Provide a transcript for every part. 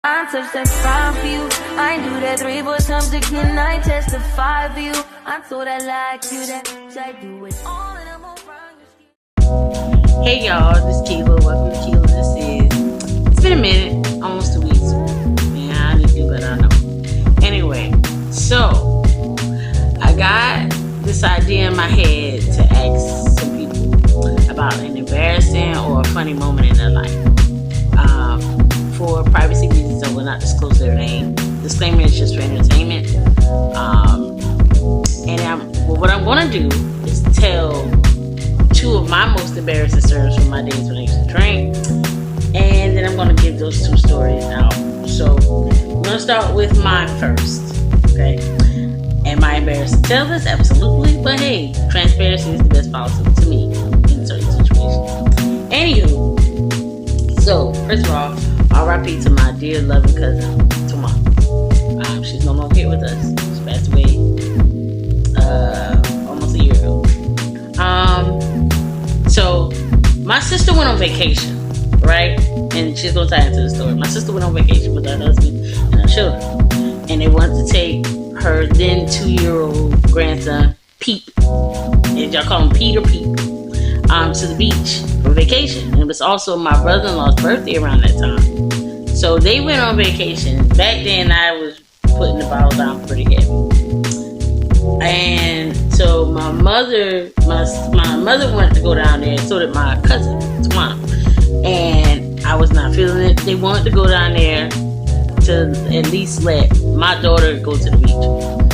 I touched that 5 for you. I do that 3, 4 times again. I testify for you. I told I like you, that I do it all and I'm around you. Hey y'all, this is Keela. Welcome to Keela. It's been a minute, almost 2 weeks. Man, I need to do better, I know. Anyway, so I got this idea in my head to ask some people about an embarrassing or a funny moment in their life. For privacy reasons, I will not disclose their name. Disclaimer is just for entertainment. What I'm going to do is tell 2 of my most embarrassing stories from my days when I used to drink, and then I'm going to give those 2 stories out. So I'm going to start with mine first. Okay? Am I embarrassed to tell this? Absolutely. But hey, transparency is the best policy to me in certain situations. Anywho, so first of all, R.I.P. to my dear loving cousin, Toma. She's no longer here with us. She passed away almost a year ago. So my sister went on vacation, right? And she's going to tie into the story. My sister went on vacation with her husband and her children. And they wanted to take her then 2-year-old grandson, Peep. And y'all call him Pete or Peep. To the beach for vacation. And it was also my brother-in-law's birthday around that time. So they went on vacation. Back then I was putting the bottle down pretty heavy. And so my mother wanted to go down there, so did my cousin, Tawana. And I was not feeling it. They wanted to go down there to at least let my daughter go to the beach.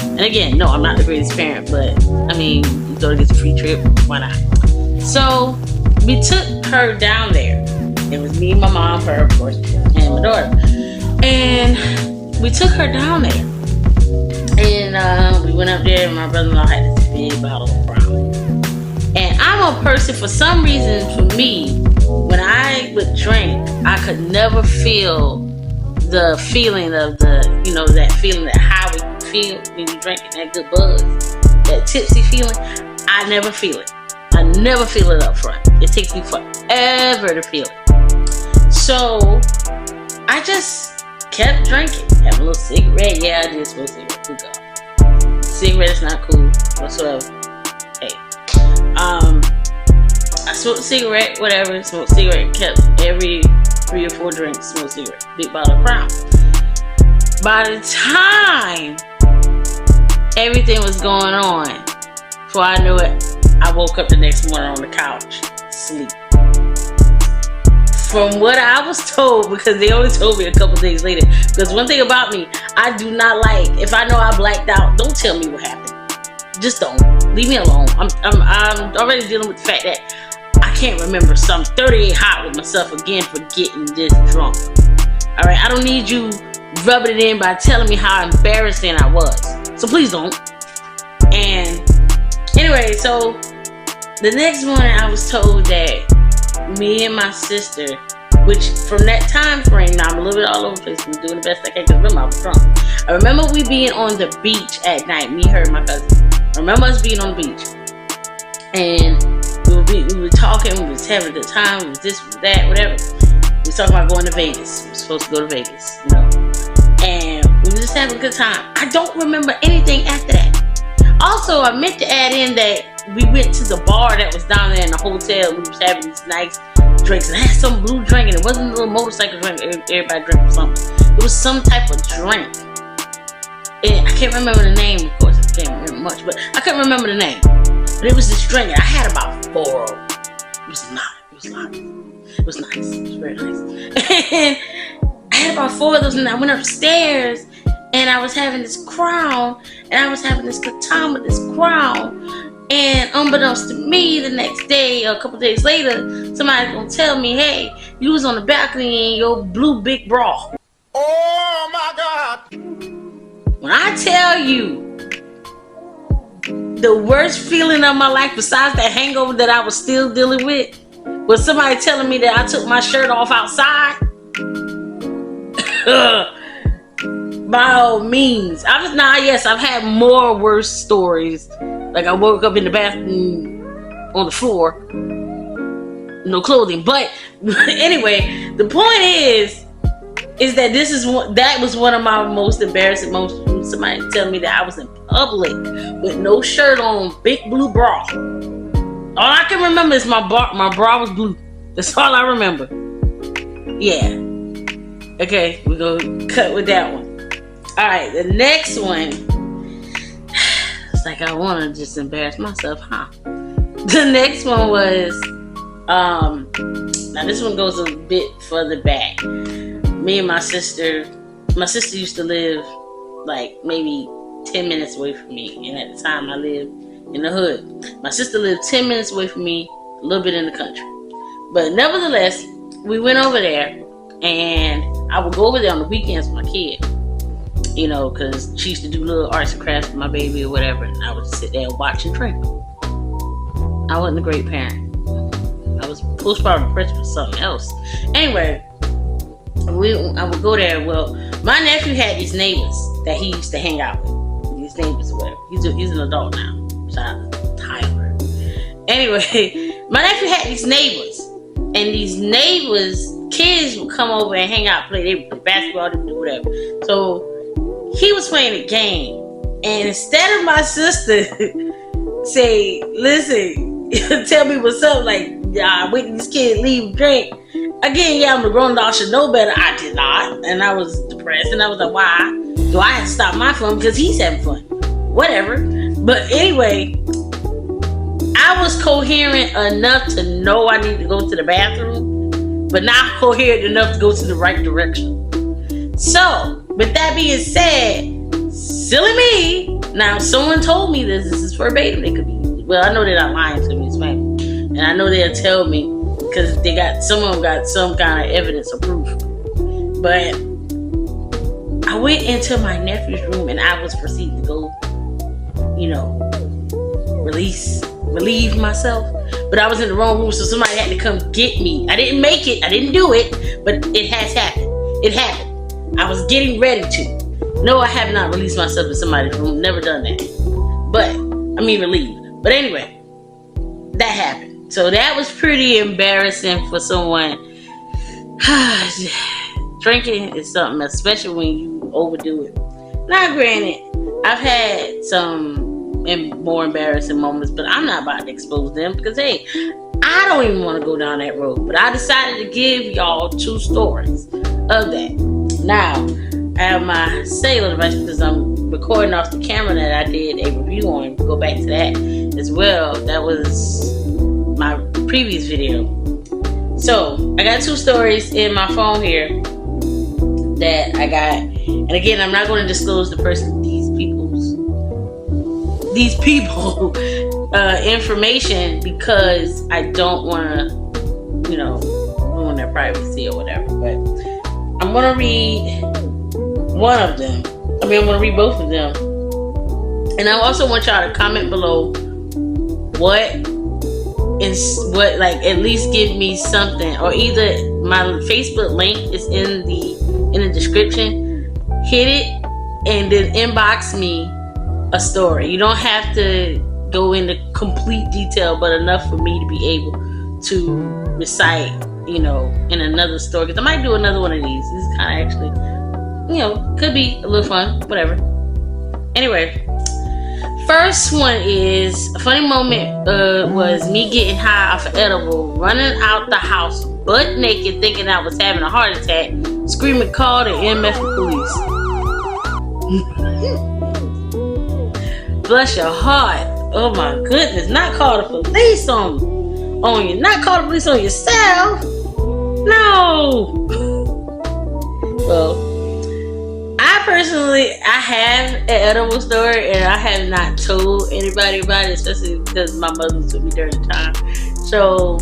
And again, no, I'm not the greatest parent, but I mean, your daughter gets a free trip, why not? So we took her down there. It was me, my mom, her, of course, and my daughter. And we took her down there. And we went up there, and my brother-in-law had this big bottle of Crown. And I'm a person, for some reason, for me, when I would drink, I could never feel the feeling of that feeling, that high you feel when you drink it, that good buzz, that tipsy feeling. I never feel it. I never feel it up front. It takes me forever to feel it. So I just kept drinking. Have a little cigarette. Yeah, I did smoke cigarette. Good God. Cigarette is not cool whatsoever. Hey. I smoked a cigarette, whatever. Smoked cigarette. Kept every 3 or 4 drinks, smoked cigarette. Big bottle of Crown. By the time everything was going on, before I knew it, I woke up the next morning on the couch, sleep. From what I was told, because they only told me a couple days later. Because one thing about me, I do not like, if I know I blacked out, don't tell me what happened. Just don't. Leave me alone. I'm already dealing with the fact that I can't remember. So I'm 38 hot with myself again for getting this drunk. Alright, I don't need you rubbing it in by telling me how embarrassing I was. So please don't. And anyway, so the next morning I was told that me and my sister, which from that time frame, now I'm a little bit all over the place, I'm doing the best I can because remember I was drunk. I remember we being on the beach at night, me, her, and my cousin. I remember us being on the beach. And we were talking, we was having a good time, we was this, we was that, whatever. We was talking about going to Vegas. We were supposed to go to Vegas, you know. And we were just having a good time. I don't remember anything after that. Also, I meant to add in that we went to the bar that was down there in the hotel. We was having these nice drinks, and I had some blue drink, and it wasn't a little motorcycle drink everybody drank or something. It was some type of drink. And I can't remember the name, of course. I can't remember much, but I couldn't remember the name. But it was this drink, and I had about 4 of them. It was nice. It was very nice. And I had about 4 of those, and I went upstairs, and I was having this Crown, and I was having this good time with this Crown. And unbeknownst to me, the next day, or a couple days later, somebody's gonna tell me, hey, you was on the balcony in your blue big bra. Oh my God! When I tell you, the worst feeling of my life, besides that hangover that I was still dealing with, was somebody telling me that I took my shirt off outside. By all means. I've had more worse stories. Like I woke up in the bathroom on the floor, no clothing. But anyway, the point is is that that was one of my most embarrassing moments. Somebody tell me that I was in public with no shirt on, big blue bra. All I can remember is my bra was blue. That's all I remember. Yeah. Okay, we're gonna cut with that one. Alright, the next one. It's like I wanna just embarrass myself, huh? The next one was now this one goes a bit further back. Me and my sister used to live like maybe 10 minutes away from me, and at the time I lived in the hood. My sister lived 10 minutes away from me, a little bit in the country. But nevertheless, we went over there, and I would go over there on the weekends with my kid. You know, because she used to do little arts and crafts with my baby or whatever, and I would sit there and watch and drink. I wasn't a great parent. I was postpartum depression for something else. Anyway, I would go there. Well, my nephew had these neighbors that he used to hang out with. These neighbors or whatever. He's an adult now. Shout out to Tyler. Anyway, my nephew had these neighbors. And these neighbors' kids would come over and hang out, play. They would play basketball, they would do whatever. So he was playing a game. And instead of my sister say, listen, tell me what's up, like, waiting this kid leave drink. Again, yeah, I'm a grown dog, should know better. I did not. And I was depressed. And I was like, why do I have to stop my fun? Because he's having fun. Whatever. But anyway, I was coherent enough to know I need to go to the bathroom, but not coherent enough to go to the right direction. So, with that being said, silly me. Now, someone told me this is verbatim. It could be. Well, I know they're not lying to me, it's family. And I know they'll tell me because some of them got some kind of evidence or proof. But I went into my nephew's room and I was proceeding to go, relieve myself. But I was in the wrong room, so somebody had to come get me. I didn't make it, I didn't do it, but it has happened. It happened. I was getting ready to. No, I have not released myself in somebody's room, never done that. Relieved. But anyway, that happened. So that was pretty embarrassing for someone. Drinking is something, especially when you overdo it. Now, granted, I've had some more embarrassing moments, but I'm not about to expose them because, hey, I don't even want to go down that road. But I decided to give y'all 2 stories of that. Now, I have my cellular device because I'm recording off the camera that I did a review on. Go back to that as well. That was my previous video. So, I got 2 stories in my phone here that I got. And again, I'm not going to disclose the person, these people information because I don't want to, ruin their privacy or whatever. But I'm going to read one of them. I'm going to read both of them. And I also want y'all to comment below at least give me something, or either my Facebook link is in the description. Hit it and then inbox me a story. You don't have to go into complete detail, but enough for me to be able to recite, in another story. Because I might do another one of these. This is kind of actually, could be a little fun, whatever. Anyway, first one is a funny moment. Was me getting high off an edible, running out the house butt naked, thinking I was having a heart attack, screaming, "Call the EMF police." Bless your heart. Oh my goodness. Not call the police on you. Not call the police on yourself. No. Well, I have an edible story and I have not told anybody about it, especially because my mother was with me during the time. So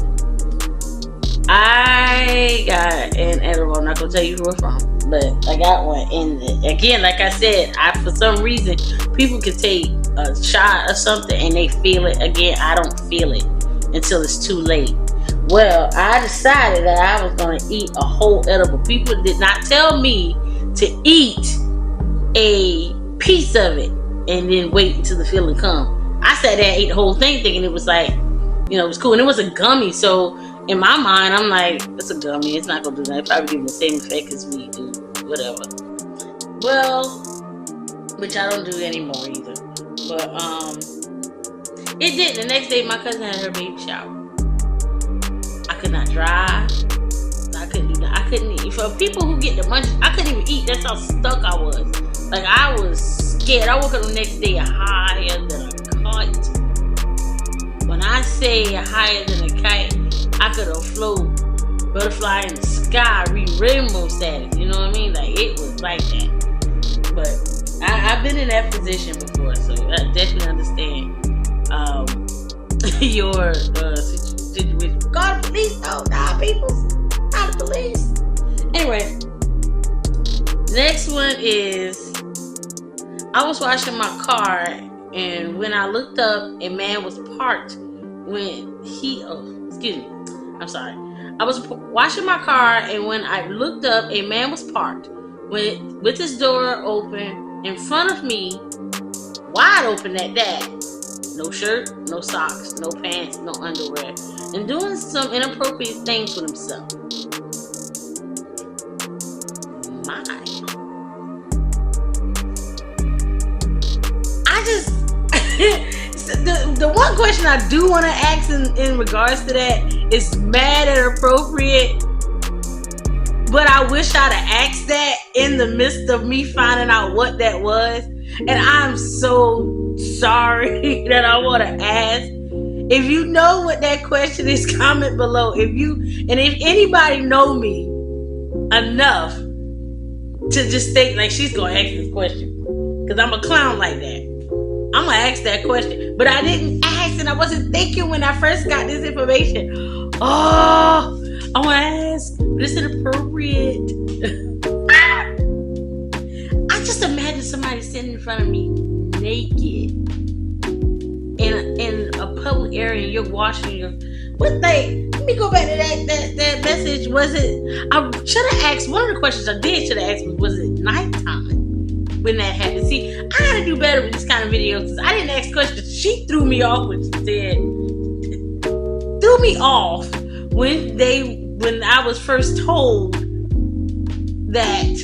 I got an edible. I'm not going to tell you who it's from, but I got one. And again, like I said, for some reason, people can take a shot or something and they feel it. Again, I don't feel it until it's too late. Well, I decided that I was going to eat a whole edible. People did not tell me to eat a piece of it and then wait until the feeling come. I sat there and ate the whole thing thinking it was like, it was cool. And it was a gummy. So in my mind, I'm like, it's a gummy. It's not going to do that. It probably give me the same effect as weed do. whatever. Well, which I don't do anymore either. But it did. The next day, my cousin had her baby shower. I could not drive. I couldn't do that. I couldn't eat. For people who get the munchies, I couldn't even eat. That's how stuck I was. Like, I was scared. I woke up the next day higher than a kite. When I say higher than a kite, I could have flown butterfly in the sky, read rainbow status. You know what I mean? Like, it was like that. But I've been in that position before, so I definitely understand your situation. Call the police? No, nah, people. Not the police. Anyway, next one is, I was washing my car, and when I looked up, a man was parked when I'm sorry. I was washing my car, and when I looked up, a man was parked with his door open in front of me, wide open at that. No shirt, no socks, no pants, no underwear, and doing some inappropriate things with himself. My. I just the one question I do want to ask in regards to that is mad and appropriate, but I wish I'd have asked that in the midst of me finding out what that was, and I'm so sorry that I want to ask. If you know what that question is, comment below. If anybody know me enough to just think like she's gonna ask this question, because I'm a clown like that, I'm gonna ask that question. But I didn't ask, and I wasn't thinking when I first got this information. Oh, I want to ask, but it's inappropriate. I just imagine somebody sitting in front of me naked in a public area, and you're washing your. What they? Let me go back to that message. Was it? I should have asked. One of the questions I did should have asked was it nighttime when that happened? See, I gotta do better with this kind of videos because I didn't ask questions. She threw me off when she said. Threw me off when I was first told that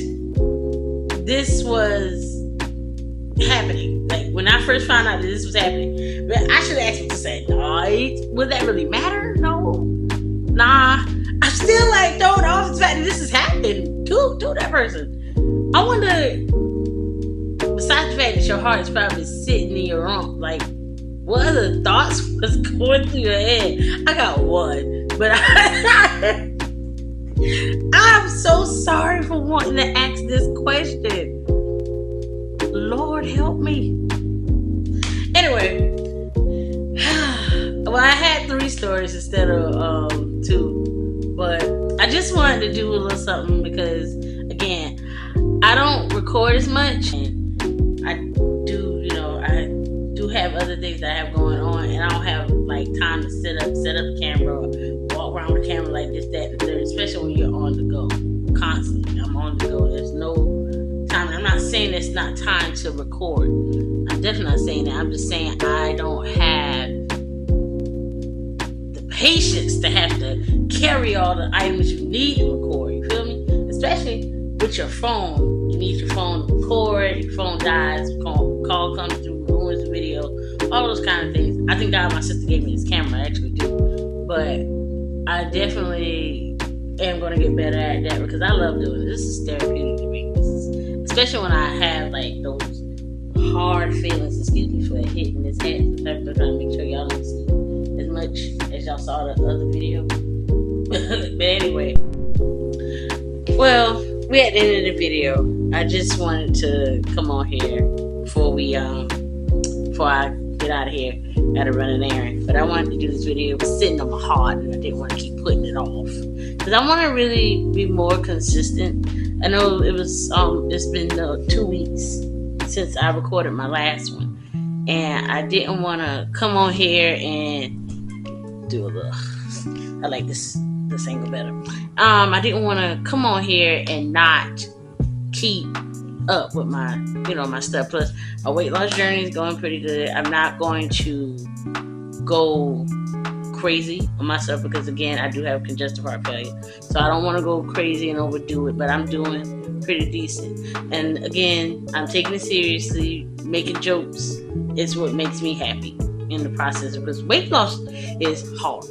this was happening. Like, when I first found out that this was happening, but I should have asked her to say night. Would that really matter? No. Nah. I'm still like throwing off the fact that this is happening to that person. I wonder, besides the fact that your heart is probably sitting in your rump, like, what other thoughts was going through your head? I got one, but I'm so sorry for wanting to ask this question. Lord help me. Anyway, well, I had 3 stories instead of 2, but I just wanted to do a little something because, again, I don't record as much, and I do have other things that I have going on, and I don't have like time to set up the camera or walk around with the camera like this, that, and the third, especially when you're on the go constantly. I'm on the go. There's no time. I'm not saying it's not time to record. I'm definitely not saying that. I'm just saying I don't have the patience to have to carry all the items you need to record. You feel me? Especially with your phone. You need your phone to record. Your phone dies. Call comes through, ruins the video. All those kind of things. I think God, my sister gave me this camera. I actually do. But I definitely am going to get better at that because I love doing it. This is therapeutic to me. Especially when I have like those hard feelings. Excuse me for hitting this head. I'm trying to make sure y'all don't see as much as y'all saw the other video. But anyway, well, we're at the end of the video. I just wanted to come on here before I get out of here. Gotta run an errand. But I wanted to do this video. It was sitting on my heart, and I didn't want to keep putting it off because I want to really be more consistent. I know it was it's been 2 weeks since I recorded my last one, and I didn't want to come on here and do a little. I like this angle better. I didn't want to come on here and not keep up with my my stuff. Plus, my weight loss journey is going pretty good. I'm not going to go crazy on myself because, again, I do have congestive heart failure. So I don't want to go crazy and overdo it, but I'm doing pretty decent. And again, I'm taking it seriously. Making jokes is what makes me happy in the process, because weight loss is hard.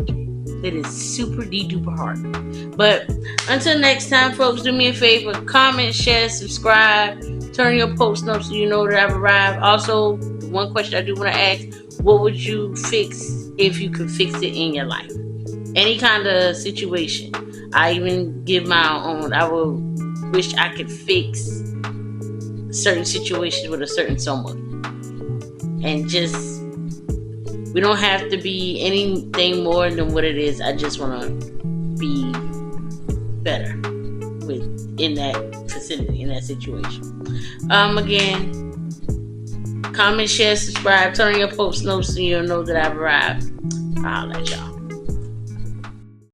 It is super duper hard. But until next time, folks, do me a favor, comment, share, subscribe, turn your post notes so you know that I've arrived. Also, the one question I do want to ask, what would you fix if you could fix it in your life? Any kind of situation. I even give my own. I will wish I could fix certain situations with a certain someone. And just, we don't have to be anything more than what it is. I just want to be better in that vicinity, in that situation. Again, comment, share, subscribe, turn on your post notes so you'll know that I've arrived. I'll let y'all.